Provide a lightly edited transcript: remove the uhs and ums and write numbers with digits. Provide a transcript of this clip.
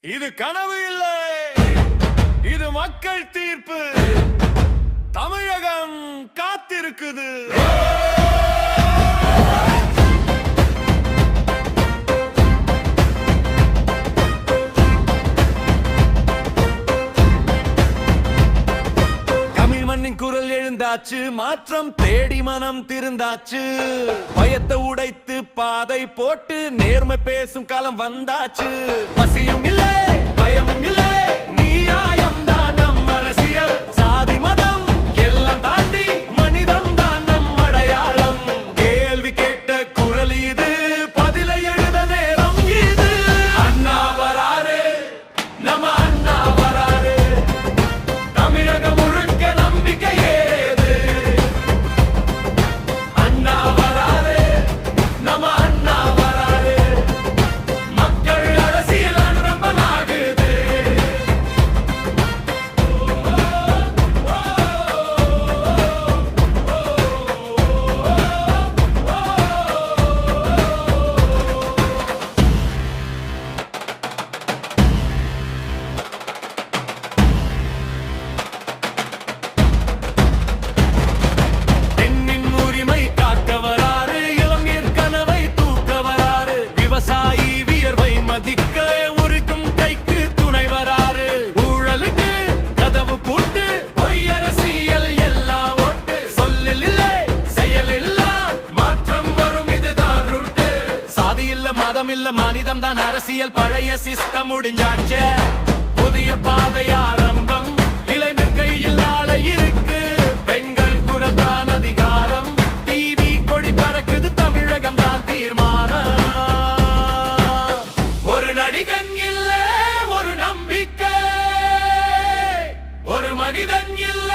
இது கனவு இல்லை, இது மக்கள் தீர்ப்பு. தமிழகம் காத்திருக்குது. குரல் எழுந்தாச்சு, மாற்றம் தேடி மனம் திருந்தாச்சு. பயத்தை உடைத்து பாதை போட்டு நேர்மை பேசும் காலம் வந்தாச்சு. பசியும் இல்லை, பயமும் இல்லை, நியாயம் தான் நம் அரசியல். சாதி மதம் எல்லாம் தாண்டி மனிதம் தான் நம் அடையாளம். கேள்வி கேட்ட குரல் இது, பதிலை எழுத நேரம் இது. அண்ணா வராரு, நம்ம அண்ணா வராரு. தமிழகம் முழுக்க நம்பிக்கை ஏது. அண்ணா வராரு, நம்ம அண்ணா வராரு. மக்கள் அரசியல் ஆரம்பமாகுது. மதமில்ல மனிதம் தான் அரசியல். பழைய சிஸ்டம் முடிஞ்சாச்சு, புதிய பாதை ஆரம்பம். இளைஞர் கையில் நாளை இருக்கு, பெண்கள் குரல்தான் அதிகாரம். டிவி கொடி பறக்குது, தமிழகம் தான் தீர்மானம். ஒரு நடிகன் இல்ல ஒரு நம்பிக்கை, ஒரு மனிதன் இல்ல